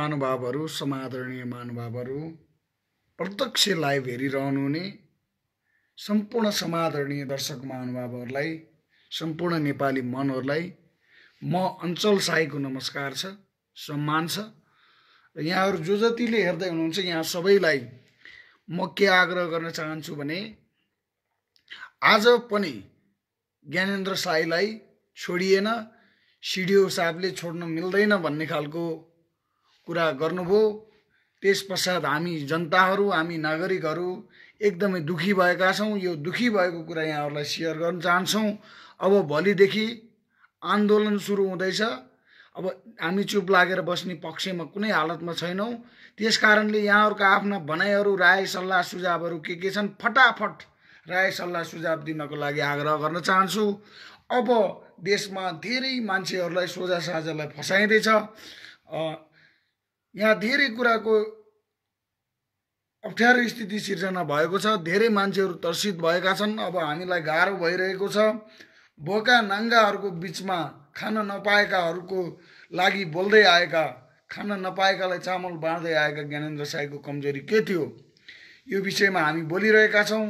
महानुभावहरू, समादरणीय महानुभावहरू, प्रत्यक्ष लाइभ हेरिरहनुहुने सम्पूर्ण समादरणीय दर्शक महानुभावहरूलाई, सम्पूर्ण नेपाली मनहरूलाई म अञ्चल साईको नमस्कार छ, सम्मान छ। र यहाँहरू जो जतिले हेर्दै हुनुहुन्छ यहाँ सबैलाई म के आग्रह गर्न चाहन्छु भने आज पनि ज्ञानेन्द्र साईलाई छोडिएन, सिडिओ साहबले छोड्न मिल्दैन भन्ने खालको कुरा गर्नुभयो। त्यसपश्चात हामी जनताहरू, हामी नागरिकहरू एकदमै दुखी भएका छौँ। यो दुखी भएको कुरा यहाँहरूलाई सेयर गर्न चाहन्छौँ। अब भोलिदेखि आन्दोलन सुरु हुँदैछ। अब हामी चुप लागेर बस्ने पक्षमा कुनै हालतमा छैनौँ। त्यस कारणले यहाँहरूका आफ्ना भनाइहरू, राय सल्लाह सुझावहरू के छन् फटाफट राय सल्लाह सुझाव दिनको लागि आग्रह गर्न चाहन्छु। अब देशमा धेरै मान्छेहरूलाई सोझा साझालाई फसाइँदैछ। यहाँ धेरै कुराको अप्ठ्यारो स्थिति सिर्जना भएको छ। धेरै मान्छेहरू त्रसित भएका छन्। अब हामीलाई गाह्रो भइरहेको छ। भोका नाङ्गाहरूको बिचमा खान नपाएकाहरूको लागि बोल्दै आएका, खान नपाएकालाई चामल बाँड्दै आएका ज्ञानेन्द्र साईको कमजोरी के थियो, यो विषयमा हामी बोलिरहेका छौँ।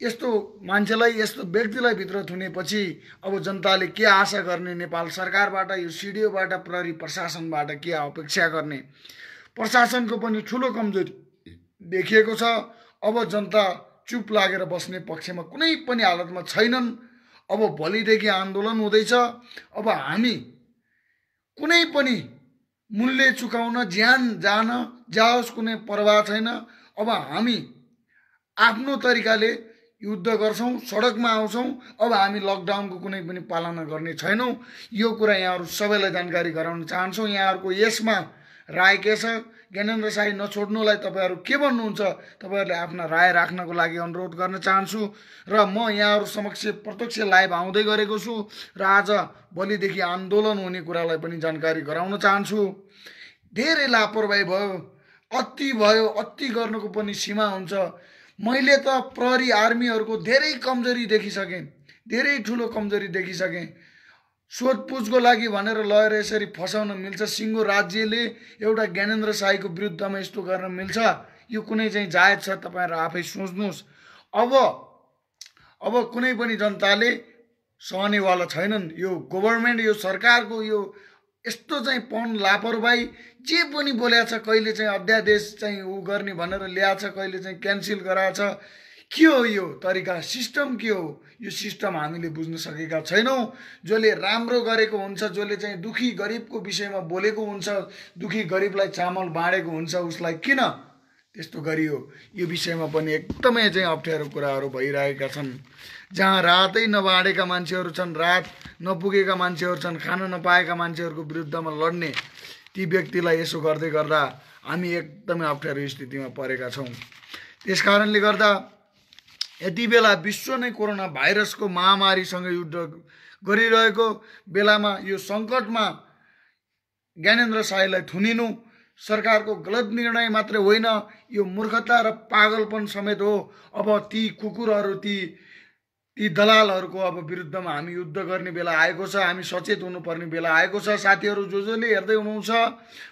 यस्तो मान्छेलाई, यस्तो व्यक्तिलाई भित्र थुनेपछि अब जनताले के आशा गर्ने? नेपाल सरकारबाट, यो सिडिओबाट, प्रहरी प्रशासनबाट के अपेक्षा गर्ने? प्रशासनको पनि ठुलो कमजोरी देखिएको छ। अब जनता चुप लागेर बस्ने पक्षमा कुनै पनि हालतमा छैनन्। अब भोलिदेखि आन्दोलन हुँदैछ। अब हामी कुनै पनि मूल्य चुकाउन, ज्यान जान जाओस् कुनै परवाह छैन। अब हामी आफ्नो तरिकाले युद्ध गर्छौँ, सडकमा आउँछौँ। अब हामी लकडाउनको कुनै पनि पालना गर्ने छैनौँ। यो कुरा यहाँहरू सबैलाई जानकारी गराउन चाहन्छौँ। यहाँहरूको यसमा राय के छ? ज्ञानेन्द्र साई नछोड्नुलाई तपाईँहरू के भन्नुहुन्छ? तपाईँहरूले आफ्ना राय राख्नको लागि अनुरोध गर्न चाहन्छु। र म यहाँहरू समक्ष प्रत्यक्ष लाइभ आउँदै गरेको छु र आज भोलिदेखि आन्दोलन हुने कुरालाई पनि जानकारी गराउन चाहन्छु। धेरै लापरवाही भयो, अति भयो। अति गर्नुको पनि सीमा हुन्छ। मैले त प्रहरी आर्मीहरूको धेरै कमजोरी देखिसकेँ, धेरै ठुलो कमजोरी देखिसकेँ। सोधपुछको लागि भनेर लगेर यसरी फसाउन मिल्छ? सिङ्गो राज्यले एउटा ज्ञानेन्द्र साईको विरुद्धमा यस्तो गर्न मिल्छ? यो कुनै चाहिँ जायज छ? तपाईँहरू आफै सोच्नुहोस्। अब कुनै पनि जनताले सहनेवाला छैनन्। यो गभर्मेन्ट, यो सरकारको यो यस्तो चाहिँ लापरवाही जे पनि बोलेको छ। कहिले चाहिँ अध्यादेश चाहिँ ऊ गर्ने भनेर ल्याएको छ, कहिले चाहिँ क्यान्सल गराएको छ। के हो यो तरिका? सिस्टम के हो? यो सिस्टम हामीले बुझ्न सकेका छैनौँ। जसले राम्रो गरेको हुन्छ, जसले चाहिँ दुखी गरिबको विषयमा बोलेको हुन्छ, दुखी गरिबलाई चामल बाँडेको हुन्छ, उसलाई किन त्यस्तो गरियो? यो विषयमा पनि एकदमै चाहिँ अप्ठ्यारो कुराहरू भइरहेका छन्। जहाँ रातै नबाँडेका मान्छेहरू छन्, रात नपुगेका मान्छेहरू छन्, खान नपाएका मान्छेहरूको विरुद्धमा लड्ने ती व्यक्तिलाई यसो गर्दै गर्दा हामी एकदमै अप्ठ्यारो स्थितिमा परेका छौँ। त्यस कारणले गर्दा यति बेला विश्व नै कोरोना भाइरसको महामारीसँग युद्ध गरिरहेको बेलामा यो सङ्कटमा ज्ञानेन्द्र साईलाई थुनिनु सरकारको गलत निर्णय मात्रै होइन, यो मूर्खता र पागलपन समेत हो। अब ती कुकुरहरू, ती दलालहरूको अब विरुद्धमा हामी युद्ध गर्ने बेला आएको छ। हामी सचेत हुनुपर्ने बेला आएको छ। साथीहरू जसले हेर्दै हुनुहुन्छ,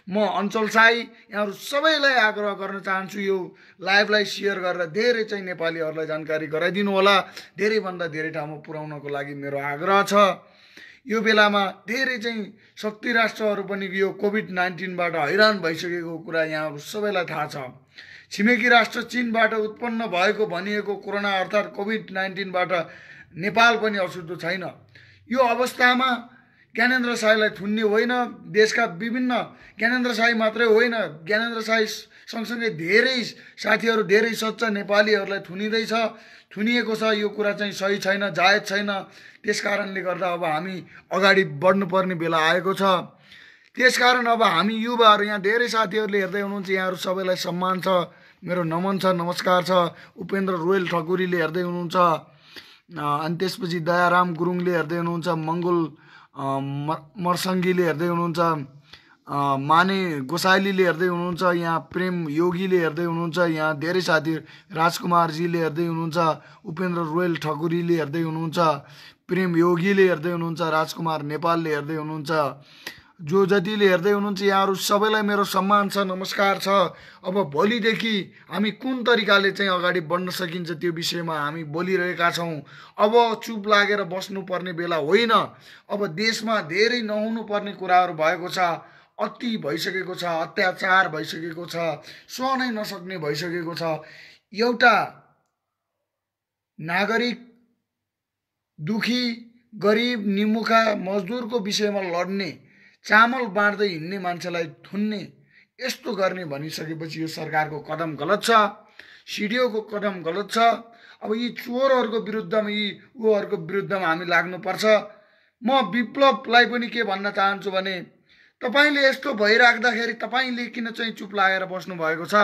म अञ्चल साई यहाँहरू सबैलाई आग्रह गर्न चाहन्छु, यो लाइभलाई सेयर गरेर धेरै चाहिँ नेपालीहरूलाई जानकारी गराइदिनु होला। धेरैभन्दा धेरै ठाउँमा पुर्याउनको लागि मेरो आग्रह छ। यो बेलामा धेरै चाहिँ शक्ति राष्ट्रहरू पनि यो कोभिड-19बाट हैरान भइसकेको कुरा यहाँहरू सबैलाई थाहा छ। छिमेकी राष्ट्र चीनबाट उत्पन्न भएको भनिएको कोरोना अर्थात् कोभिड-19बाट नेपाल पनि अशुद्ध छैन। यो अवस्थामा ज्ञानेन्द्र साईलाई थुन्ने होइन। देशका विभिन्न, ज्ञानेन्द्र साई मात्रै होइन, ज्ञानेन्द्र साई सँगसँगै धेरै साथीहरू, धेरै सच्चा नेपालीहरूलाई थुनिएको छ। यो कुरा चाहिँ सही छैन, जायज छैन। त्यस कारणले गर्दा अब हामी अगाडि बढ्नुपर्ने बेला आएको छ। त्यसकारण अब हामी युवाहरू, यहाँ धेरै साथीहरूले हेर्दै हुनुहुन्छ, यहाँहरू सबैलाई सम्मान छ, मेरो नमन छ, नमस्कार छ। उपेन्द्र रोयल ठकुरीले हेर्दै हुनुहुन्छ, अनि त्यसपछि दयाराम गुरुङले हेर्दै हुनुहुन्छ, मङ्गोल मर्सङ्गीले हेर्दै हुनुहुन्छ, माने गोसाइलीले हेर्दै हुनुहुन्छ, यहाँ प्रेम योगीले हेर्दै हुनुहुन्छ, यहाँ धेरै साथी राजकुमारजीले हेर्दै हुनुहुन्छ, उपेन्द्र रोयल ठकुरीले हेर्दै हुनुहुन्छ, प्रेम योगीले हेर्दै हुनुहुन्छ, राजकुमार नेपालले हेर्दै हुनुहुन्छ, जो जतिले हेर्दै हुनुहुन्छ यहाँहरू सबैलाई मेरो सम्मान छ, नमस्कार छ। अब भोलिदेखि हामी कुन तरिकाले चाहिँ अगाडि बढ्न सकिन्छ त्यो विषयमा हामी बोलिरहेका छौँ। अब चुप लागेर बस्नुपर्ने बेला होइन। अब देशमा धेरै नहुनुपर्ने कुराहरू भएको छ, अति भइसकेको छ, अत्याचार भइसकेको छ, सहनै नसक्ने भइसकेको छ। एउटा नागरिक, दुखी, गरिब, निमुखा, मजदुरको विषयमा लड्ने, चामल बाँड्दै हिँड्ने मान्छेलाई थुन्ने, यस्तो गर्ने भनिसकेपछि यो सरकारको कदम गलत छ, सिडिओको कदम गलत छ। अब यी चोरहरूको विरुद्धमा, यी उहरूको विरुद्धमा हामी लाग्नुपर्छ। म विप्लवलाई पनि के भन्न चाहन्छु भने तपाईँले यस्तो भइराख्दाखेरि तपाईँले किन चाहिँ चुप लागेर बस्नु भएको छ?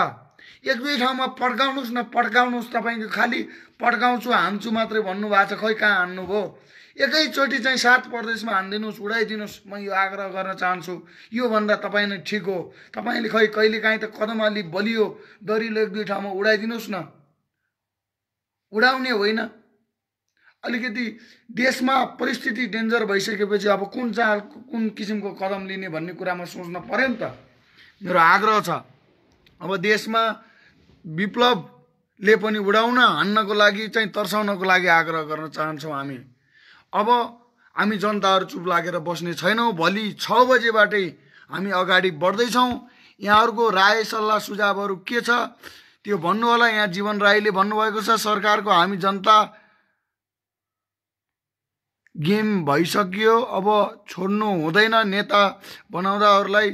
एक दुई ठाउँमा पड्काउनुहोस् न, पड्काउनुहोस्। तपाईँको खालि पड्काउँछु हान्छु मात्रै भन्नुभएको छ, खै कहाँ हान्नुभयो? एकैचोटि चाहिँ 7 प्रदेशमा हानिदिनुहोस्, उडाइदिनुहोस्। म यो आग्रह गर्न चाहन्छु। योभन्दा तपाईँ नै ठिक हो। तपाईँले खै कहिलेकाहीँ त कदम अलि बलियो दरिलो एक दुई ठाउँमा उडाइदिनुहोस् न, उडाउने होइन। अलिकति देशमा परिस्थिति डेन्जर भइसकेपछि अब कुन किसिमको कदम लिने भन्ने कुरामा सोच्न पर्यो नि त। मेरो आग्रह छ, अब देशमा विप्लवले पनि उडाउन, हान्नको लागि चाहिँ तर्साउनको लागि आग्रह गर्न चाहन्छौँ हामी। अब हामी जनताहरू चुप लागेर बस्ने छैनौँ। भोलि 6 बजेबाटै हामी अगाडि बढ्दैछौँ। यहाँहरूको राय सल्लाह सुझावहरू के छ त्यो भन्नु होला। यहाँ जीवन राईले भन्नुभएको छ सरकारको हामी जनता गेम भइसक्यो, अब छोड्नु हुँदैन, नेता बनाउँदाहरूलाई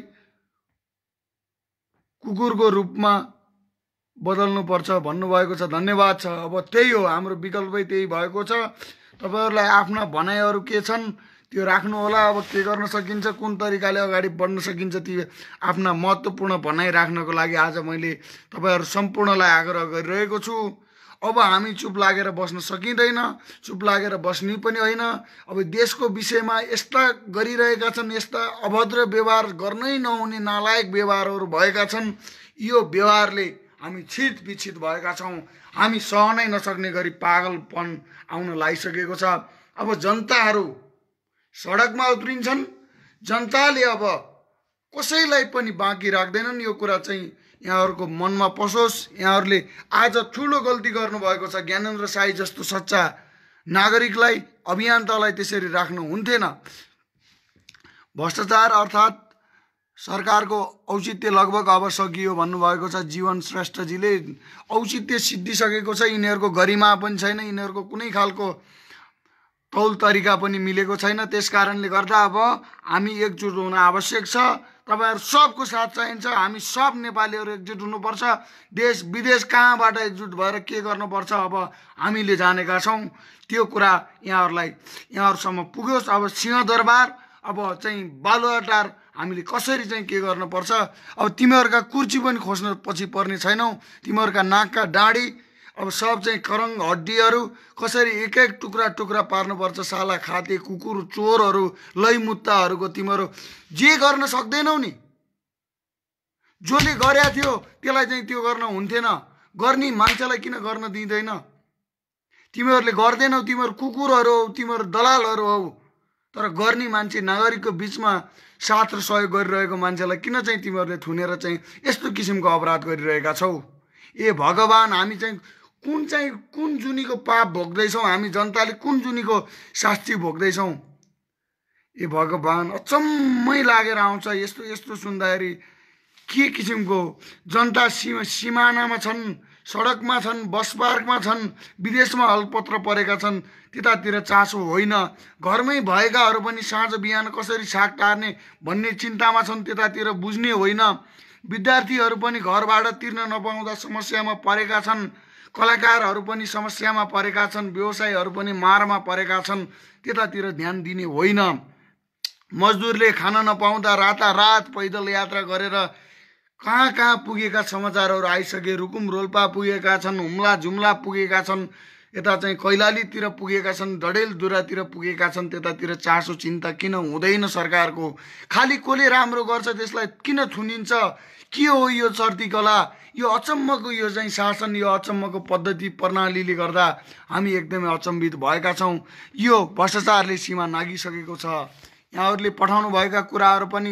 कुकुरको रूपमा बदल्नुपर्छ भन्नुभएको छ। धन्यवाद छ। अब त्यही हो, हाम्रो विकल्पै त्यही भएको छ। तपाईहरुलाई आफ्ना भनाइहरू के छन् त्यो राख्नु होला। अब के गर्न सकिन्छ, कुन तरिकाले अगाडि बढ्न सकिन्छ, ती आफ्ना महत्त्वपूर्ण भनाइ राख्नको लागि आज मैले तपाईहरु सम्पूर्णलाई आग्रह गरिरहेको छु। अब हामी चुप लागेर बस्न सकिँदैन, चुप लागेर बस्ने पनि होइन। अब देशको विषयमा यस्ता गरिरहेका छन्, यस्ता अभद्र व्यवहार गर्नै नहुने नालायक व्यवहारहरू भएका छन्। यो व्यवहारले हामी छित विछित भएका छौँ। हामी सहनै नसक्ने गरी पागलपन आउन लागिसकेको छ। अब जनताहरू सडकमा उत्रिन्छन्। जनताले अब कसैलाई पनि बाँकी राख्दैनन्। यो कुरा चाहिँ यहाँहरूको मनमा पसोस्। यहाँहरूले आज ठुलो गल्ती गर्नुभएको छ। ज्ञानेन्द्र साई जस्तो सच्चा नागरिकलाई, अभियन्तालाई त्यसरी राख्नु हुन्थेन। भ्रष्टाचार अर्थात् सरकारको औचित्य लगभग अब सकियो भन्नुभएको छ जीवन श्रेष्ठजीले। औचित्य सिद्धिसकेको छ। यिनीहरूको गरिमा पनि छैन, यिनीहरूको कुनै खालको तौल तरिका पनि मिलेको छैन। त्यसकारणले गर्दा अब हामी एकजुट हुन आवश्यक छ। तपाईहरु सबको साथ चाहिन्छ। हामी सब नेपालीहरू एकजुट हुनुपर्छ। देश विदेश कहाँबाट एकजुट भएर के गर्नुपर्छ अब हामीले जानेका छौँ। त्यो कुरा यहाँहरुसम्म पुग्योस्। अब सिंहदरबार, अब चाहिँ बालुवाटार हामीले कसरी चाहिँ के गर्नुपर्छ। अब तिमीहरूका कुर्ची पनि खोज्न पछि पर्ने छैनौ। तिमीहरूका नाकका डाँडी, अब सब चाहिँ करङ हड्डीहरू कसरी एक एक टुक्रा टुक्रा पार्नुपर्छ। साला खाते कुकुर चोरहरू, लैमुत्ताहरूको तिमीहरू जे गर्न सक्दैनौ नि। जसले गरेको थियो त्यसलाई चाहिँ त्यो गर्न हुन्थेन। गर्ने मान्छेलाई किन गर्न दिँदैन? तिमीहरूले गर्दैनौ। तिमीहरू कुकुरहरू हौ, तिमीहरू दलालहरू हौ। तर गर्ने मान्छे, नागरिकको बीचमा साथ र सहयोग गरिरहेको मान्छेलाई किन चाहिँ तिमीहरूले थुनेर चाहिँ यस्तो किसिमको अपराध गरिरहेका छौ? ए भगवान, हामी चाहिँ कुन जुनीको पाप भोग्दैछौँ? हामी जनताले कुन जुनीको शास्ति भोग्दैछौँ? ए भगवान, अचम्मै लागेर आउँछ यस्तो यस्तो सुन्दाखेरि। के किसिमको जनता सिमानामा छन्, सडकमा छन्, बस पार्कमा छन्, विदेशमा हलपत्र परेका छन्। त्यतातिर चासो होइन। घरमै भएकाहरू पनि साँझ बिहान कसरी साग टार्ने भन्ने चिन्तामा छन्, त्यतातिर बुझ्ने होइन। विद्यार्थीहरू पनि घरबाट तिर्न नपाउँदा समस्यामा परेका छन्। कलाकारहरू पनि समस्यामा परेका छन्। व्यवसायीहरू पनि मारमा परेका छन्। त्यतातिर ध्यान दिने होइन। मजदुरले खान नपाउँदा रातारात पैदल यात्रा गरेर कहाँ कहाँ पुगेका समाचारहरू आइसके। रुकुम रोल्पा पुगेका छन्, हुम्ला जुम्ला पुगेका छन्, यता चाहिँ कैलालीतिर पुगेका छन्, डडेलधुरातिर पुगेका छन्। त्यतातिर चासो चिन्ता किन हुँदैन सरकारको? खालि कसले राम्रो गर्छ त्यसलाई किन थुनिन्छ? के हो यो चर्ती कला? यो अचम्मको यो चाहिँ शासन, यो अचम्मको पद्धति प्रणालीले गर्दा हामी एकदमै अचम्बित भएका छौँ। यो भ्रष्टाचारले सीमा नागिसकेको छ। यहाँहरूले पठाउनु भएका कुराहरू पनि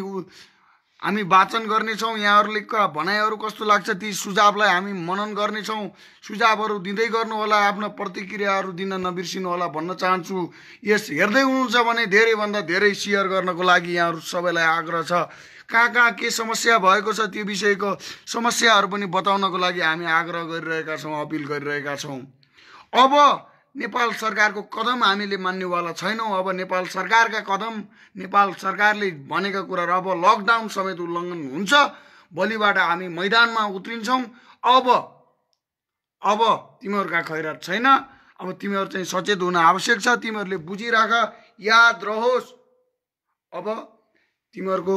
हामी वाचन गर्नेछौँ। यहाँहरूले भनाइहरू कस्तो लाग्छ ती सुझावलाई हामी मनन गर्नेछौँ। सुझावहरू दिँदै गर्नु होला, आफ्ना प्रतिक्रियाहरू दिन नबिर्सिनु होला भन्न चाहन्छु। यस हेर्दै हुनुहुन्छ भने धेरैभन्दा धेरै सेयर गर्नको लागि यहाँहरू सबैलाई आग्रह छ। कहाँ के समस्या भएको छ त्यो विषयको समस्याहरू पनि बताउनको लागि हामी आग्रह गरिरहेका छौँ, अपिल गरिरहेका छौँ। अब नेपाल सरकारको कदम हामीले मान्नेवाला छैनौँ। अब नेपाल सरकारका कदम, नेपाल सरकारले भनेका कुराहरू, अब लकडाउन समेत उल्लङ्घन हुन्छ। भोलिबाट हामी मैदानमा उत्रिन्छौँ। अब तिमीहरूका खैरात छैन। अब तिमीहरू चाहिँ सचेत हुन आवश्यक छ। तिमीहरूले बुझिराख, याद रहोस्। अब तिमीहरूको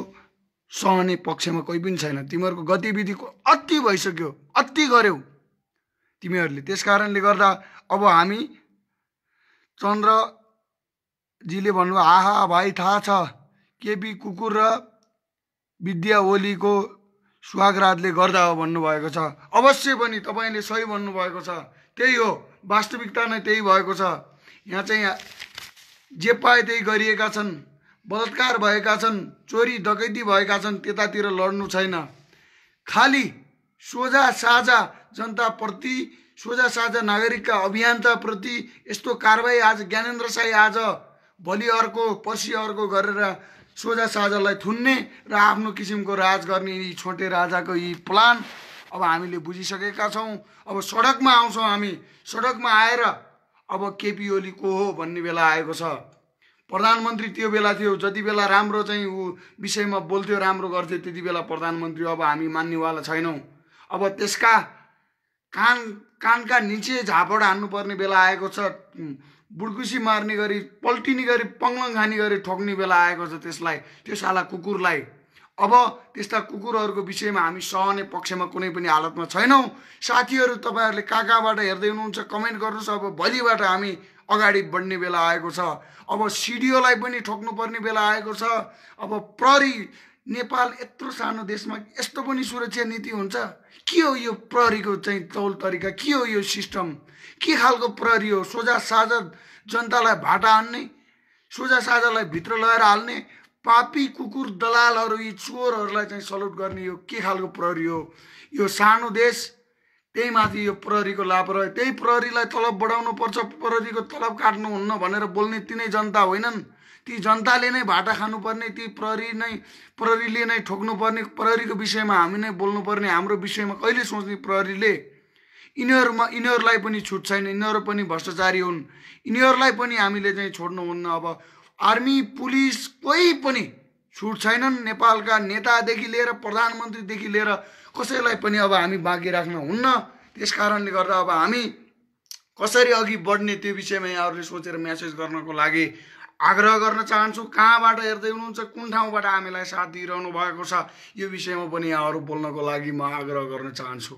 सहने पक्षमा कोही पनि छैन। तिमीहरूको गतिविधिको अति भइसक्यो, अति गर्यौ तिमीहरूले। त्यस कारणले गर्दा अब हामी चन्द्रजीले भन्नुभयो, आहा भाइ थाहा छ केपी कुकुर र विद्या ओलीको सुहागरातले गर्दा हो भन्नुभएको छ। अवश्य पनि तपाईँले सही भन्नुभएको छ। त्यही हो, वास्तविकता नै त्यही भएको छ। यहाँ चाहिँ जे पाए त्यही गरिएका छन्, बलात्कार भएका छन्, चोरी डकैती भएका छन्, त्यतातिर लड्नु छैन। खालि सोझा साझा जनताप्रति, सोझा साझा नागरिकका अभियन्ताप्रति यस्तो कारबाही आज ज्ञानेन्द्र साई आज भोलि अर्को पर्सि अर्को गरेर सोझा साझालाई थुन्ने र आफ्नो किसिमको राज गर्ने यी छोटे राजाको यी प्लान अब हामीले बुझिसकेका छौँ। अब सडकमा आउँछौँ हामी। सडकमा आएर अब केपी ओली को हो भन्ने बेला आएको छ। प्रधानमन्त्री त्यो बेला थियो, जति बेला राम्रो चाहिँ ऊ विषयमा बोल्थ्यो, राम्रो गर्थ्यो, त्यति बेला प्रधानमन्त्री अब हामी मान्नेवाला छैनौँ। अब त्यसका कानका निचे झापड हान्नुपर्ने बेला आएको छ। बुडकुसी मार्ने गरी, पल्टिने गरी, पङ्लङ खाने गरी ठोक्ने बेला आएको छ त्यसलाई, त्यो साला कुकुरलाई। अब त्यस्ता कुकुरहरूको विषयमा हामी सहने पक्षमा कुनै पनि हालतमा छैनौँ। साथीहरू, तपाईँहरूले कहाँबाट हेर्दै हुनुहुन्छ कमेन्ट गर्नुहोस्। अब भोलिबाट हामी अगाडि बढ्ने बेला आएको छ। अब सिडिओलाई पनि ठोक्नुपर्ने बेला आएको छ। अब प्रहरी, नेपाल यत्रो सानो देशमा यस्तो पनि सुरक्षा नीति हुन्छ? के हो यो प्रहरीको चाहिँ तौल तरिका? के हो यो सिस्टम? के खालको प्रहरी हो? सोझा साझा जनतालाई भाटा हान्ने, सोझा साझालाई भित्र लगाएर हाल्ने, पापी कुकुर दलालहरू, यी चोरहरूलाई चाहिँ सल्युट गर्ने यो के खालको प्रहरी हो? यो सानो देश, त्यही माथि यो प्रहरीको लापरवाही। त्यही प्रहरीलाई तलब बढाउनु पर्छ, प्रहरीको तलब काट्नुहुन्न भनेर बोल्ने तिनै जनता होइनन्? ती जनताले नै भाटा खानुपर्ने, ती प्रहरीले नै ठोक्नुपर्ने, प्रहरीको विषयमा हामी नै बोल्नुपर्ने, हाम्रो विषयमा कहिले सोच्ने प्रहरीले? यिनीहरूलाई पनि छुट छैन, यिनीहरू पनि भ्रष्टाचारी हुन्, यिनीहरूलाई पनि हामीले चाहिँ छोड्नुहुन्न। अब आर्मी, पुलिस कोही पनि छुट छैनन्। नेपालका नेतादेखि लिएर प्रधानमन्त्रीदेखि लिएर कसैलाई पनि अब हामी बाँकी राख्न हुन्न। त्यस कारणले गर्दा अब हामी कसरी अघि बढ्ने त्यो विषयमा यहाँहरूले सोचेर मेसेज गर्नको लागि आग्रह गर्न चाहन्छु। कहाँबाट हेर्दै हुनुहुन्छ, कुन ठाउँबाट हामीलाई साथ दिइरहनु भएको छ, यो विषयमा पनि यहाँहरू बोल्नको लागि म आग्रह गर्न चाहन्छु।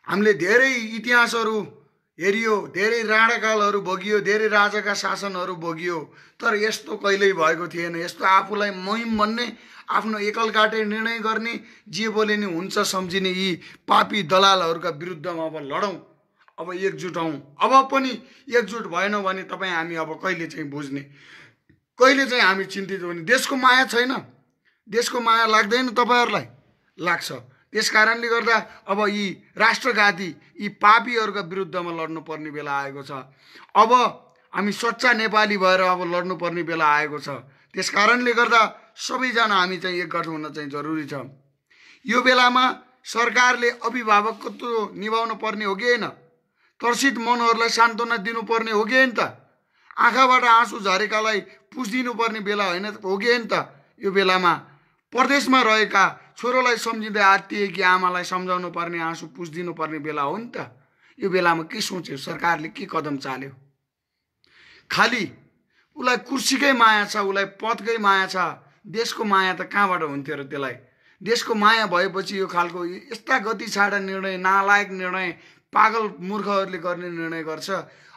हामीले धेरै इतिहासहरू हेरियो, धेरै राणाकालहरू भोगियो, धेरै राजाका शासनहरू भोगियो, तर यस्तो कहिल्यै भएको थिएन। यस्तो आफूलाई महिम भन्ने, आफ्नो एकल काटे निर्णय गर्ने, जे बोले नि हुन्छ सम्झिने यी पापी दलालहरूका विरुद्धमा अब लडौँ, अब एकजुट हौँ। अब पनि एकजुट भएनौँ भने तपाईँ हामी अब कहिले चाहिँ बुझ्ने, कहिले चाहिँ हामी चिन्तित हुने? देशको माया छैन? देशको माया लाग्दैन तपाईँहरूलाई? लाग्छ। त्यस कारणले गर्दा अब यी राष्ट्रघाती, यी पापीहरूका विरुद्धमा लड्नुपर्ने बेला आएको छ। अब हामी सच्चा नेपाली भएर अब लड्नुपर्ने बेला आएको छ। त्यस कारणले गर्दा सबैजना हामी चाहिँ एकगठ हुन चाहिँ जरुरी छ। यो बेलामा सरकारले अभिभावकत्व निभाउनु पर्ने हो कि होइन? तर्सित मनहरूलाई सान्त्वना दिनुपर्ने हो कि होइन त? आँखाबाट आँसु झरेकालाई पुछिदिनु पर्ने बेला होइन हो कि होइन त? यो बेलामा परदेशमा रहेका छोरोलाई सम्झिँदै आत्तिएकी आमालाई सम्झाउनु पर्ने, आँसु पुछिदिनु पर्ने बेला हो नि त? यो बेलामा के सोच्यो सरकारले? के कदम चाल्यो? खालि उसलाई कुर्सीकै माया छ, उसलाई पदकै माया छ। देशको माया त कहाँबाट हुन्थ्यो र त्यसलाई? देशको माया भएपछि यो खालको यस्ता गति छाडा निर्णय, नालायक निर्णय, पागल मूर्खहरूले गर्ने निर्णय गर्छ।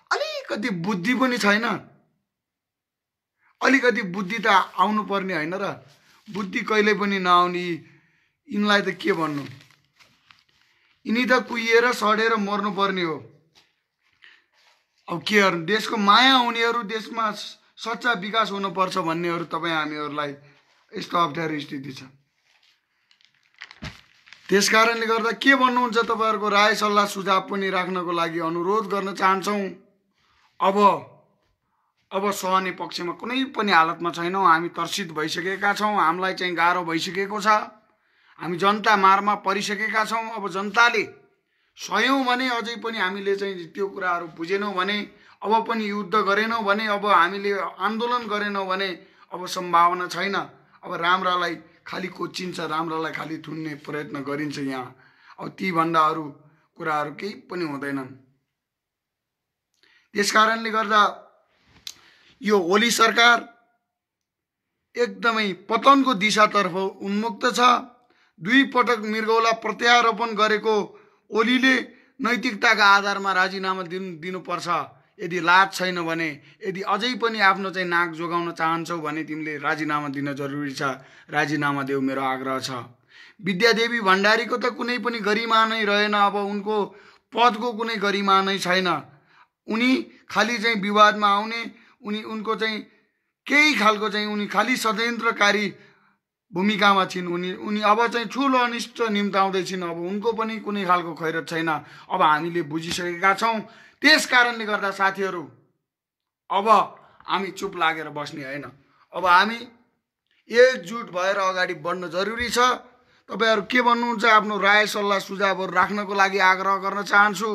अलिकति बुद्धि पनि छैन? अलिकति बुद्धि त आउनु पर्ने होइन र? बुद्धि कहिले पनि नआउने यिनलाई त के भन्नु? यिनी त कुहिएर सडेर मर्नुपर्ने हो। अब के गर्नु? देशको माया हुनेहरू, देशमा सच्चा विकास हुनुपर्छ भन्नेहरू तपाईँ हामीहरूलाई यस्तो अप्ठ्यारो स्थिति छ। त्यस कारणले गर्दा के भन्नुहुन्छ तपाईँहरूको राय सल्लाह सुझाव पनि राख्नको लागि अनुरोध गर्न चाहन्छौँ। अब सहने पक्षमा कुनै पनि हालतमा छैनौँ। हामी तर्सित भइसकेका छौँ, हामीलाई चाहिँ गाह्रो भइसकेको छ, हामी जनता मारमा परिसकेका छौँ। अब जनताले सह्यौँ भने, अझै पनि हामीले चाहिँ त्यो कुराहरू बुझेनौँ भने, अब पनि युद्ध गरेनौँ भने, अब हामीले आन्दोलन गरेनौँ भने अब सम्भावना छैन। अब राम्रालाई खालि कोचिन्छ, राम्रालाई खालि थुन्ने प्रयत्न गरिन्छ यहाँ। अब तीभन्दा अरू कुराहरू केही पनि हुँदैनन्। त्यस कारणले गर्दा यो ओली सरकार एकदमै पतनको दिशातर्फ उन्मुक्त छ। 2 पटक मृगौला प्रत्यारोपण गरेको ओलीले नैतिकताका आधारमा राजीनामा दिनुपर्छ। यदि लाज छैन भने, यदि अझै पनि आफ्नो चाहिँ नाक जोगाउन चाहन्छौ भने तिमीले राजीनामा दिन जरुरी छ। राजीनामा देऊ, मेरो आग्रह छ। विद्यादेवी भण्डारीको त कुनै पनि गरिमा नै रहेन। अब उनको पदको कुनै गरिमा नै छैन। उनी खालि चाहिँ विवादमा आउने, उनको चाहिँ केही खालको चाहिँ उनी खालि षड्यन्त्रकारी भूमिकामा छिन्। उनी अब चाहिँ ठुलो अनिष्ट निम्ताउँदैछिन्। अब उनको पनि कुनै खालको खैरत छैन। अब हामीले बुझिसकेका छौँ। त्यस कारणले गर्दा साथीहरू, अब हामी चुप लागेर बस्ने होइन। अब हामी एकजुट भएर अगाडि बढ्न जरुरी छ। तपाईहरु के भन्नुहुन्छ? आफ्नो राय सल्लाह सुझावहरू राख्नको लागि आग्रह गर्न चाहन्छु।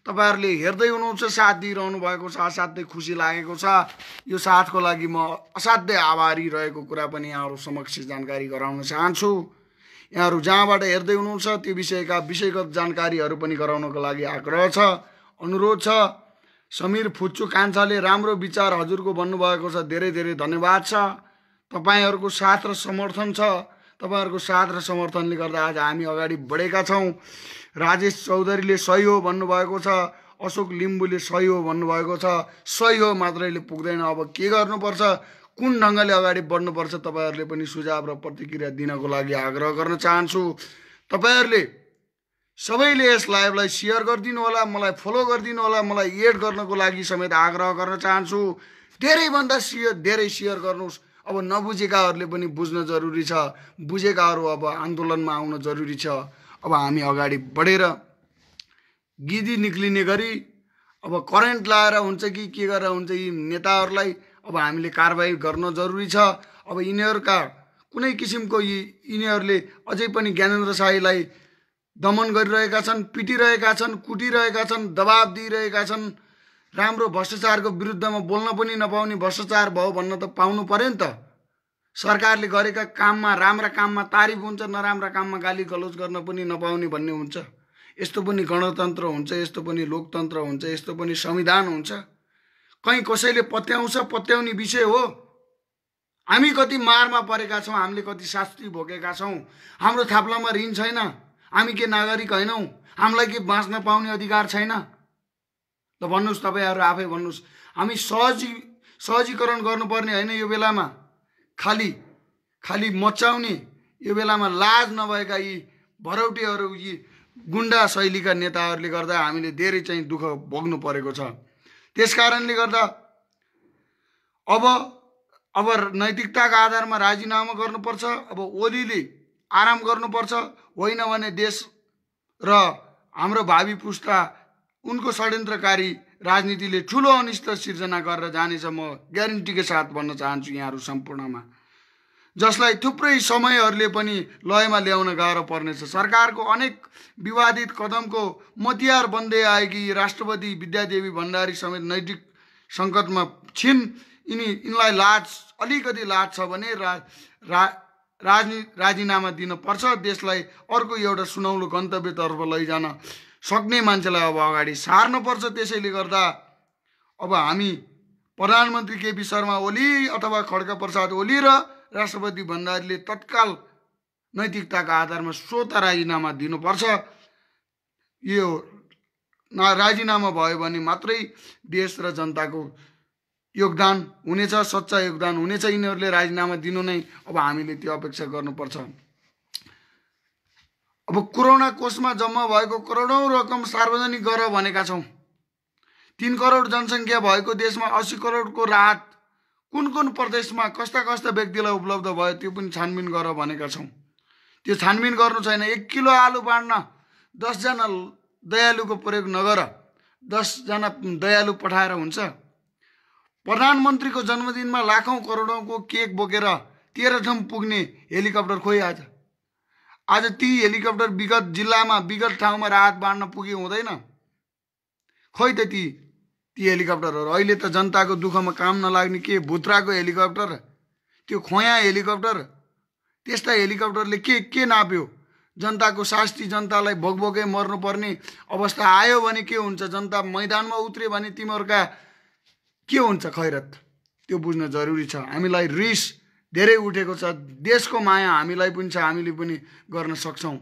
तपाईहरुले हेर्दै हुनुहुन्छ, साथ दिइरहनु भएको छ, असाध्यै खुसी लागेको छ। यो साथको लागि म असाध्यै आभारी रहेको कुरा पनि यहाँहरु समक्ष जानकारी गराउन चाहन्छु। यहाँहरु जहाँबाट हेर्दै हुनुहुन्छ त्यो विषयगत जानकारीहरू पनि गराउनको लागि आग्रह छ, अनुरोध छ। समीर फुच्चु कान्छाले राम्रो विचार हजुरको भन्नुभएको छ, धेरै धेरै धन्यवाद छ। तपाईहरुको साथ र समर्थन छ। तपाईहरुको साथ र समर्थनले गर्दा आज हामी अगाडि बढेका छौं। राजेश चौधरीले सही हो भन्नुभएको छ, अशोक लिम्बुले सही हो भन्नुभएको छ। सही हो मात्रैले पुग्दैन, अब के गर्नुपर्छ, कुन ढंगले अगाडि बढ्नुपर्छ, तपाईहरुले पनि सुझाव र प्रतिक्रिया दिनको लागि आग्रह गर्न चाहन्छु। तपाईहरुले सबैले यस लाइभलाई शेयर गरिदिनु होला, मलाई फलो गरिदिनु होला, मलाई एड गर्नको लागि समेत आग्रह गर्न चाहन्छु। धेरै भन्दा धेरै शेयर गर्नुस्। अब नबुझेकाहरूले पनि बुझ्न जरुरी छ, बुझेकाहरू अब आन्दोलनमा आउन जरुरी छ। अब हामी अगाडि बढेर गिदी निक्लिने गरी अब करेन्ट लाएर हुन्छ कि के गरेर हुन्छ, यी नेताहरूलाई अब हामीले कारबाही गर्न जरुरी छ। अब यिनीहरूका कुनै किसिमको यिनीहरूले अझै पनि ज्ञानेन्द्र शाहीलाई दमन गरिरहेका छन्, पिटिरहेका छन्, कुटिरहेका छन्, दबाब दिइरहेका छन्। राम्रो भ्रष्टाचारको विरुद्धमा बोल्न पनि नपाउने, भ्रष्टाचार भयो भन्न त पाउनु पर्यो नि त। सरकारले गरेका काममा, राम्रा काममा तारिफ हुन्छ, नराम्रा काममा गाली गलौज गर्न पनि नपाउने भन्ने हुन्छ। यस्तो पनि गणतन्त्र हुन्छ, यस्तो पनि लोकतन्त्र हुन्छ, यस्तो पनि संविधान हुन्छ। कहीँ कसैले पत्याउँछ, पत्याउने विषय हो। हामी कति मारमा परेका छौँ, हामीले कति शास्ति भोगेका छौँ। हाम्रो थाप्लामा ऋण छैन, हामी के नागरिक होइनौँ? हामीलाई के बाँच्न पाउने अधिकार छैन? ल भन्नुस्, तपाईहरु आफै भन्नुस्। हामी सहजीकरण गर्नुपर्ने होइन यो बेलामा, खाली मचाउने, यो बेलामा लाज नभएका यी भरौटेहरू, यी गुण्डा शैलीका नेताहरूले गर्दा हामीले धेरै चाहिँ दुःख भोग्नु परेको छ। त्यसकारणले गर्दा अब नैतिकताका आधारमा राजीनामा गर्नुपर्छ। अब ओलीले आराम गर्नुपर्छ, होइन भने देश र हाम्रो भावी पुस्ता उनको षड्यन्त्रकारी राजनीतिले ठुलो अनिष्ट सिर्जना गरेर जानेछ। म ग्यारेन्टीका साथ भन्न चाहन्छु यहाँहरु सम्पूर्णमा, जसलाई थुप्रै समयहरूले पनि लयमा ल्याउन गाह्रो पर्नेछ। सरकारको अनेक विवादित कदमको मतियार बन्दै आएकी राष्ट्रपति विद्यादेवी भण्डारी समेत नैतिक संकटमा छिन्। यिनलाई अलिकति लाज छ भने राजीनामा दिन पर्छ। देशलाई अर्को एउटा सुनौलो गन्तव्यतर्फ लैजान सक्ने मान्छेलाई अब अगाडि सार्न पर्छ। त्यसैले गर्दा अब हामी प्रधानमन्त्री केपी शर्मा ओली अथवा खड्का प्रसाद ओली र राष्ट्रपति भण्डारीले तत्काल नैतिकताका आधारमा स्वतः राजीनामा दिनुपर्छ। यो राजीनामा भयो भने मात्रै देश र जनताको योगदान हुनेछ, सच्चा योगदान हुनेछ। यिनीहरूले राजीनामा दिनु नै अब हामीले त्यो अपेक्षा गर्नुपर्छ। अब कोरोना कोषमा जम्मा भएको करोडौं रकम सार्वजनिक गर भनेका छौं। 3 करोड जनसंख्या भएको देशमा 80 करोडको राहत कुन कुन प्रदेशमा कस्ता कस्ता व्यक्तिलाई उपलब्ध भयो त्यो पनि छानबिन गर भनेका छौँ। त्यो छानबिन गर्नु छैन। 1 किलो आलु बाँड्न 10 जना दयालुको प्रयोग नगर। 10 जना दयालु पठाएर हुन्छ? प्रधानमन्त्रीको जन्मदिनमा लाखौं करोडौंको केक बोकेर तेह्रथुम पुग्ने हेलिकप्टर खोइ आज ती हेलिकप्टर विगत जिल्लामा विगत ठाउँमा राहत बाँड्न पुगे हुँदैन? खोइ त ती हेलिकप्टरहरू अहिले त जनताको दुःखमा काम नलाग्ने के भुत्राको हेलिकप्टर, त्यो खोया हेलिकप्टर, त्यस्ता हेलिकप्टरले के नाप्यो? जनताको शास्ति जनतालाई भोकभोकै मर्नुपर्ने अवस्था आयो भने के हुन्छ? जनता मैदानमा उत्र्यो भने तिमीहरूका के हुन्छ खैरत? त्यो बुझ्न जरुरी छ। हामीलाई रिस धेरै उठेको छ। देशको माया हामीलाई पनि छ, हामीले पनि गर्न सक्छौँ।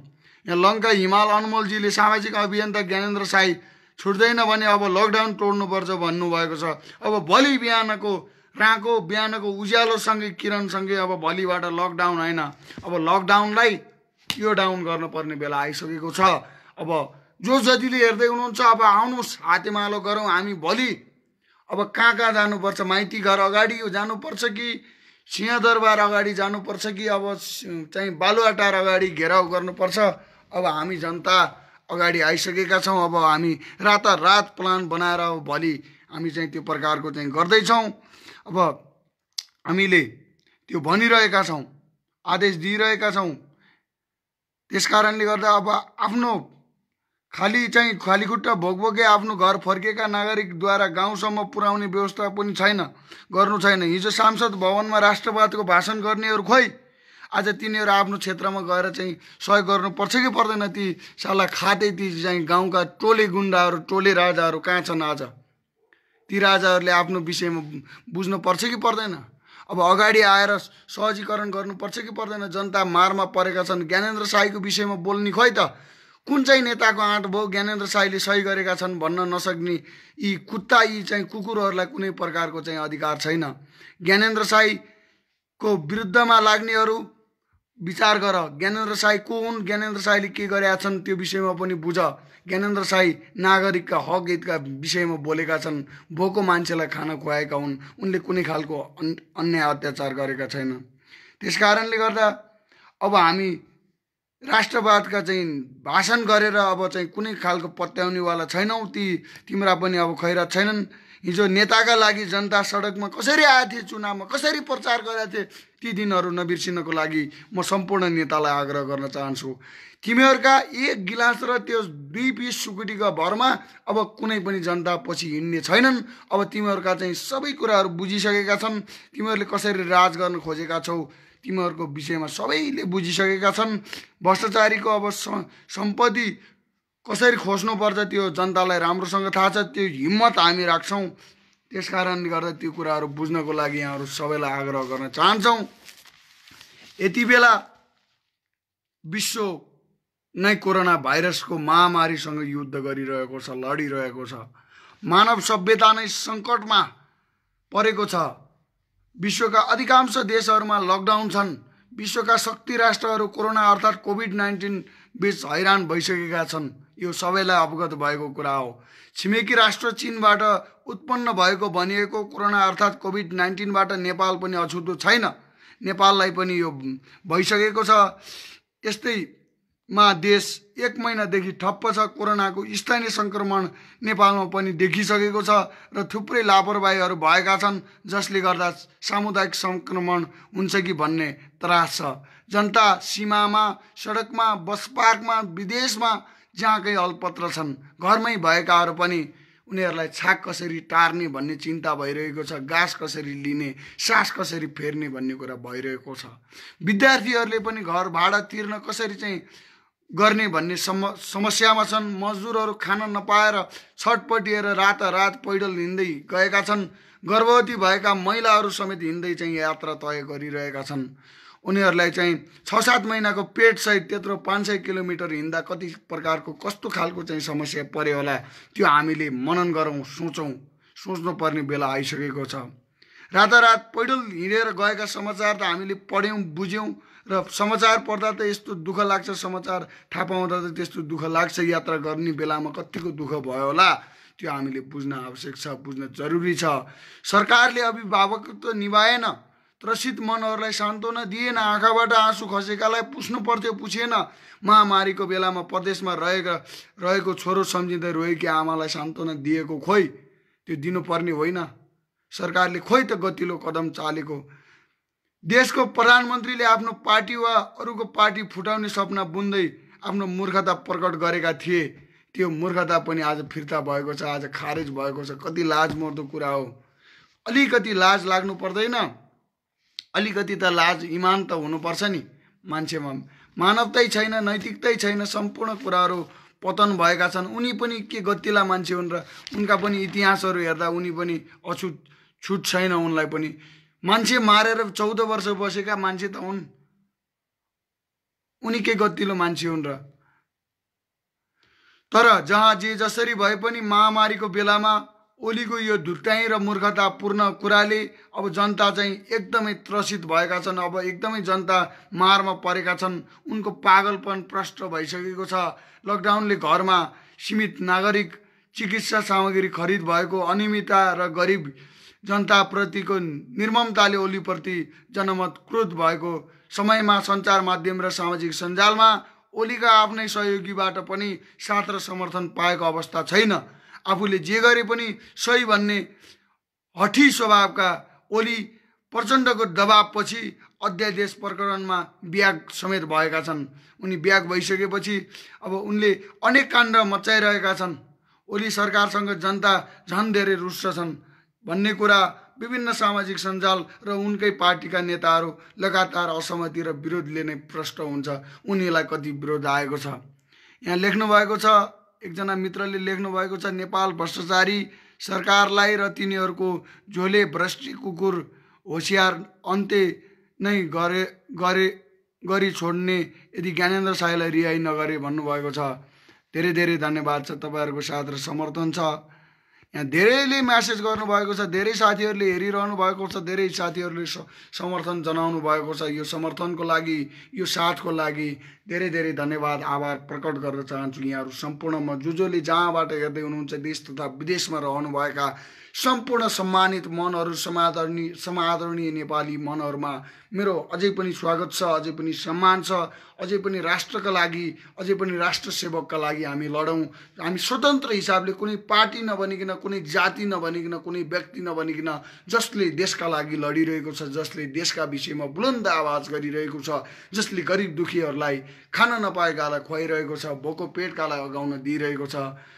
यहाँ लङ्का हिमाल अनमोलजीले सामाजिक अभियन्ता ज्ञानेन्द्र साई छुट्दैन भने अब लकडाउन तोड्नुपर्छ भन्नुभएको छ। अब भोलि बिहानको राँको बिहानको उज्यालोसँगै किरणसँगै अब भोलिबाट लकडाउन होइन, अब लकडाउनलाई यो डाउन गर्नुपर्ने बेला आइसकेको छ। अब जो जतिले हेर्दै हुनुहुन्छ अब आउनुहोस्, हातेमालो गरौँ। हामी भोलि अब कहाँ जानुपर्छ? माइती घर अगाडि जानुपर्छ कि सिंहदरबार अगाडि जानुपर्छ कि अब चाहिँ बालुवाटार अगाडि घेराउ गर्नुपर्छ? अब हामी जनता अगाडि आइसकेका छौँ। अब हामी रातारात प्लान बनाएर भोलि हामी चाहिँ त्यो प्रकारको चाहिँ गर्दैछौँ। अब हामीले त्यो भनिरहेका छौँ, आदेश दिइरहेका छौँ। त्यसकारणले गर्दा अब आफ्नो खाली खुट्टा भोकभोकै आफ्नो घर फर्केका नागरिकद्वारा गाउँसम्म पुर्याउने व्यवस्था पनि गर्नु छैन। हिजो सांसद भवनमा राष्ट्रवादको भाषण गर्नेहरू खोइ आज तिनीहरू आफ्नो क्षेत्रमा गएर चाहिँ सहयोग गर्नुपर्छ कि पर्दैन? ती साला खाते ती चाहिँ गाउँका टोले गुन्डाहरू, टोले राजाहरू कहाँ छन् आज? ती राजाहरूले आफ्नो विषयमा बुझ्नुपर्छ कि पर्दैन? अब अगाडि आएर सहजीकरण गर्नुपर्छ कि पर्दैन? जनता मारमा परेका छन्। ज्ञानेन्द्र साईको विषयमा बोल्ने खोइ त कुन चाहिँ नेताको आँट भयो ज्ञानेन्द्र साईले सही गरेका छन् भन्न नसक्ने यी कुत्ता, यी चाहिँ कुकुरहरूलाई कुनै प्रकारको चाहिँ अधिकार छैन। ज्ञानेन्द्र साईको विरुद्धमा लाग्नेहरू विचार गर। ज्ञानेन्द्र साई को हुन्? ज्ञानेन्द्र साईले के गरेका छन् त्यो विषयमा पनि बुझ। ज्ञानेन्द्र साई नागरिकका हक हितका विषयमा बोलेका छन्। भोको मान्छेलाई खाना खुवाएका हुन्। उनले कुनै खालको अन्याय अत्याचार गरेका छैन। त्यसकारणले गर्दा अब हामी राष्ट्रवादका चाहिँ भाषण गरेर अब चाहिँ कुनै खालको पत्याउनेवाला छैनौँ। तिम्रा पनि अब खैरत छैनन्। हिजो नेताका लागि जनता सडकमा कसरी आएथे, चुनावमा कसरी प्रचार गरेका थिए, ती दिनहरू नबिर्सिनको लागि म सम्पूर्ण नेतालाई आग्रह गर्न चाहन्छु। तिमीहरूका 1 गिलास र त्यो 2 पिस सुकुटीका भरमा अब कुनै पनि जनता पछि हिँड्ने छैनन्। अब तिमीहरूका चाहिँ सबै कुराहरू बुझिसकेका छन्। तिमीहरूले कसरी राज गर्न खोजेका छौ तिमीहरूको विषयमा सबैले बुझिसकेका छन्। भ्रष्टाचारीको अब सम्पत्ति कसरी खोज्नुपर्छ त्यो जनतालाई राम्रोसँग थाहा छ। त्यो हिम्मत हामी राख्छौँ। त्यसकारणले गर्दा त्यो कुराहरू बुझ्नको लागि यहाँहरू सबैलाई आग्रह गर्न चाहन्छौँ। यति बेला विश्व नै कोरोना भाइरसको महामारीसँग युद्ध गरिरहेको छ, लडिरहेको छ। मानव सभ्यता नै सङ्कटमा परेको छ। विश्वका अधिकांश देशहरूमा लकडाउन छन्। विश्वका शक्ति राष्ट्रहरू कोरोना अर्थात् कोभिड-19 बीच हैरान भइसकेका छन्। यो सबैलाई अवगत भएको कुरा हो। छिमेकी राष्ट्र चीनबाट उत्पन्न भएको भनिएको कोरोना अर्थात् कोभिड-19बाट नेपाल पनि अछुतो छैन। नेपाललाई पनि यो भइसकेको छ। यस्तैमा देश 1 महिनादेखि ठप्प छ। कोरोनाको स्थानीय सङ्क्रमण नेपालमा पनि देखिसकेको छ र थुप्रै लापरवाहीहरू भएका छन्, जसले गर्दा सामुदायिक सङ्क्रमण हुन्छ कि भन्ने त्रास छ। जनता सीमामा, सडकमा, बस पार्कमा, विदेशमा जहाँकै अल्पत्र छन्। घरमै भएकाहरू पनि उनीहरूलाई छाक कसरी टार्ने भन्ने चिन्ता भइरहेको छ। गाँस कसरी लिने, सास कसरी फेर्ने भन्ने कुरा भइरहेको छ। विद्यार्थीहरूले पनि घर भाडा तिर्न कसरी चाहिँ गर्ने भन्ने समस्यामा छन्। मजदुरहरू खान नपाएर छटपटिएर रातारात पैदल हिँड्दै गएका छन्। गर्भवती भएका महिलाहरू समेत हिँड्दै चाहिँ यात्रा तय गरिरहेका छन्। उनीहरूलाई चाहिँ 6-7 महिनाको पेटसहित त्यत्रो 500 किलोमिटर हिँड्दा कति प्रकारको कस्तो खालको चाहिँ समस्या पऱ्यो होला, त्यो हामीले मनन गरौँ, सोच्नुपर्ने बेला आइसकेको छ। रातारात पैदल हिँडेर गएका समाचार त हामीले पढ्यौँ, बुझ्यौँ र समाचार पढ्दा त यस्तो दुःख लाग्छ, समाचार थाहा पाउँदा त त्यस्तो दुःख लाग्छ। यात्रा गर्ने बेलामा कतिको दुःख भयो होला त्यो हामीले बुझ्न आवश्यक छ, बुझ्न जरुरी छ। सरकारले अभिभावकत्व निभाएन, त्रसित मनहरूलाई सान्त्वना दिएन, आँखाबाट आँसु खसेकालाई पुस्नु पर्थ्यो पुछेन, महामारीको बेलामा परदेशमा रहेको छोरो सम्झिँदै रोएकी आमालाई सान्त्वना दिएको खोइ त्यो दिनुपर्ने होइन। सरकारले खोइ त गतिलो कदम चालेको। देशको प्रधानमन्त्रीले आफ्नो पार्टी वा अरूको पार्टी फुटाउने सपना बुन्दै आफ्नो मूर्खता प्रकट गरेका थिए। त्यो मूर्खता पनि आज फिर्ता भएको छ, आज खारेज भएको छ। कति लाजमर्दो कुरा हो। अलिकति लाज लाग्नु पर्दैन? अलिकति त लाज इमान त हुनुपर्छ नि। मान्छेमा मानवतै छैन, नैतिकतै छैन, सम्पूर्ण कुराहरू पतन भएका छन्। उनी पनि के गतिला मान्छे हुन् र उनका पनि इतिहासहरू हेर्दा उनी पनि अछुत छुट छैन उनलाई पनि। मान्छे मारेर 14 वर्ष बसेका मान्छे त हुन्, उनी के गतिलो मान्छे हुन् र। तर जहाँ जे जसरी भए पनि महामारीको बेलामा ओलीको यो धुर्ताई र मूर्खतापूर्ण कुराले अब जनता चाहिँ एकदमै त्रसित भएका छन्। अब एकदमै जनता मारमा परेका छन्। उनको पागलपन प्रष्ट भइसकेको छ। लकडाउनले घरमा सीमित नागरिक चिकित्सा सामग्री खरिद भएको, अनियमितता र गरिब जनताप्रतिको निर्ममताले ओलीप्रति जनमत क्रोध भएको समयमा सञ्चार माध्यम र सामाजिक सञ्जालमा ओलीका आफ्नै सहयोगीबाट पनि साथ र समर्थन पाएको अवस्था छैन। आफूले जे गरे पनि सही भन्ने हठी स्वभावका ओली प्रचण्डको दबावपछि अध्यादेश प्रकरणमा ब्याग समेत भएका छन्। उनी ब्याग भइसकेपछि अब उनले अनेक काण्ड मचाइरहेका छन्। ओली सरकारसँग जनता झन् धेरै रुष्ट छन् भन्ने कुरा विभिन्न सामाजिक सञ्जाल र उनकै पार्टीका नेताहरू लगातार असहमति र विरोधले नै प्रष्ट हुन्छ। उनीलाई कति विरोध आएको छ। यहाँ लेख्नु भएको छ, एकजना मित्रले लेख्नु भएको छ, नेपाल भ्रष्टाचारी सरकारलाई र तिनीहरूको झोले भ्रष्टी कुकुर होसियार अन्त्य नै गरी छोड्ने यदि ज्ञानेन्द्र साईलाई रिहाई नगरे भन्नुभएको छ। धेरै धेरै धन्यवाद छ, तपाईँहरूको साथ र समर्थन छ। यहाँ धेरैले म्यासेज गर्नुभएको छ, धेरै साथीहरूले हेरिरहनु भएको छ, धेरै साथीहरूले समर्थन जनाउनु भएको छ। यो समर्थनको लागि, यो साथको लागि धेरै धेरै धन्यवाद, आभार प्रकट गर्न चाहन्छु। यहाँहरू सम्पूर्णमा जसले जहाँबाट हेर्दै हुनुहुन्छ, देश तथा विदेशमा रहनुभएका सम्पूर्ण सम्मानित मनहरू, समादरणीय नेपाली मनहरूमा मेरो अझै पनि स्वागत छ, अझै पनि सम्मान छ। अझै पनि राष्ट्रका लागि, अझै पनि राष्ट्र सेवकका लागि हामी लडौँ। हामी स्वतन्त्र हिसाबले कुनै पार्टी नबनिकन, कुनै जाति नबनिकन, कुनै व्यक्ति नबनिकन, जसले देशका लागि लडिरहेको छ, जसले देशका विषयमा बुलन्द आवाज गरिरहेको छ, जसले गरिब दुखीहरूलाई खान नपाएकालाई खुवाइरहेको छ, भोको पेटकालाई अगाउन दिइरहेको छ,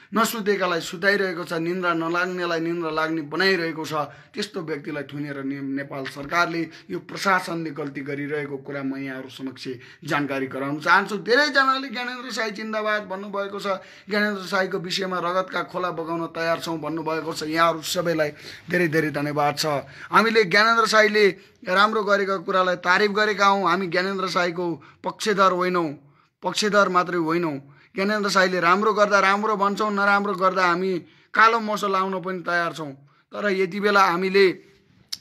नसुतेकालाई सुताइरहेको छ, निन्द्रा नलाग्नेलाई निन्द्रा लाग्ने बनाइरहेको छ, त्यस्तो व्यक्तिलाई थुनेर नेपाल सरकारले, यो प्रशासनले गल्ती गरिरहेको कुरा म यहाँहरू समक्ष जानकारी गराउन चाहन्छु। धेरैजनाले ज्ञानेन्द्र साई जिन्दाबाद भन्नुभएको छ, ज्ञानेन्द्र साईको विषयमा रगतका खोला बगाउन तयार छौँ भन्नुभएको छ। यहाँहरू सबैलाई धेरै धेरै धन्यवाद छ। हामीले ज्ञानेन्द्र साईले राम्रो गरेका कुरालाई तारिफ गरेका हौँ। हामी ज्ञानेन्द्र साईको पक्षधर होइनौँ, पक्षधर मात्रै होइनौँ। ज्ञानेन्द्र साईले राम्रो गर्दा राम्रो भन्छौँ, नराम्रो गर्दा हामी कालो मोसो लाउन पनि तयार छौँ। तर यति बेला हामीले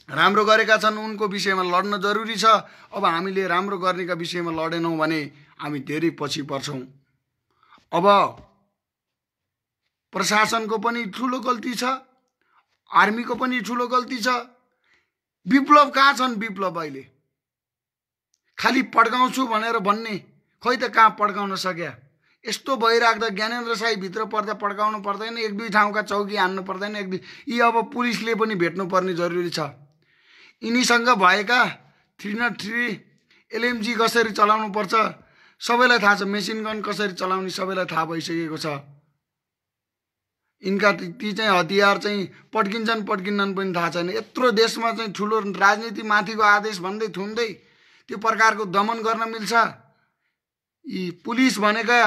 राम्रो गरेका छन्, उनको विषयमा लड्न जरुरी छ। अब हामीले राम्रो गर्नेका विषयमा लडेनौँ भने हामी धेरै पछि पर्छौँ। अब प्रशासनको पनि ठुलो गल्ती छ, आर्मीको पनि ठुलो गल्ती छ। विप्लव कहाँ छन्? विप्लव अहिले खालि पड्काउँछु भनेर भन्ने, खोइ त कहाँ पड्काउन सक्या। यस्तो भइराख्दा ज्ञानेन्द्र साई भित्र पर्दा पड्काउनु पर्दैन, एक दुई ठाउँका चौकी हान्नु पर्दैन, एक दुई यी अब पुलिसले पनि भेट्नुपर्ने जरुरी छ। यिनीसँग भएका 303 LMG कसरी चलाउनु पर्छ सबैलाई थाहा छ, मेसिन गन कसरी चलाउने सबैलाई थाहा भइसकेको छ। यिनका ती चाहिँ हतियार चाहिँ पड्किन्छन् पड्किन्नन् पनि थाहा छैन। यत्रो देशमा चाहिँ ठुलो राजनीति माथिको आदेश भन्दै थुन्दै त्यो प्रकारको दमन गर्न मिल्छ? यी पुलिस भनेका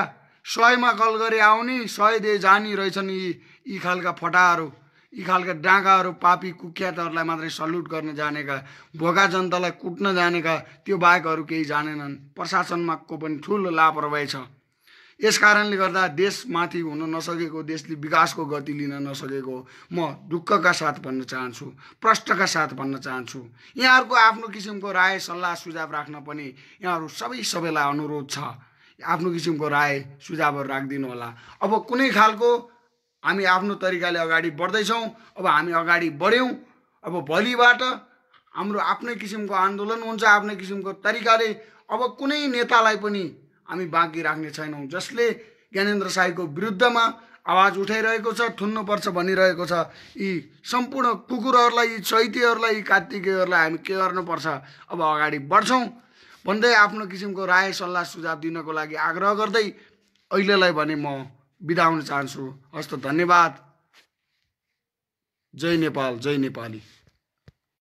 100मा कल गरे आउने 100 दे जानी रहेछन्। यी खालका फटाहरू, यी खालका डाँगाहरू, पापी कुख्यातहरूलाई मात्रै सल्युट गर्न जानेका, भोका जनतालाई कुट्न जानेका, त्यो बाहेकहरू केही जानेनन्। प्रशासनमा को पनि ठुलो लापरवाही छ। यस कारणले गर्दा देशमाथि हुन नसकेको, देशले विकासको गति लिन नसकेको म ढुक्कका साथ भन्न चाहन्छु, प्रष्टका साथ भन्न चाहन्छु। यहाँहरूको आफ्नो किसिमको राय सल्लाह सुझाव राख्न पनि यहाँहरू सबैलाई अनुरोध छ। आफ्नो किसिमको राय सुझावहरू राखिदिनु होला। अब कुनै खालको हामी आफ्नो तरिकाले अगाडि बढ्दैछौँ। अब हामी अगाडि बढ्यौँ। अब भोलिबाट हाम्रो आफ्नै किसिमको आन्दोलन हुन्छ, आफ्नै किसिमको तरिकाले। अब कुनै नेतालाई पनि हामी बाँकी राख्ने छैनौँ। जसले ज्ञानेन्द्र साईको विरुद्धमा आवाज उठाइरहेको छ, थुन्नुपर्छ भनिरहेको छ, यी सम्पूर्ण कुकुरहरूलाई, यी चैतेहरूलाई, यी कार्तिकेयहरूलाई हामी के गर्नुपर्छ, अब अगाडि बढ्छौँ भन्दै आफ्नो किसिमको राय सल्लाह सुझाव दिनको लागि आग्रह गर्दै अहिलेलाई भने म बिदा हुन चाहन्छु। हस्त, धन्यवाद। जय नेपाल, जय नेपाली।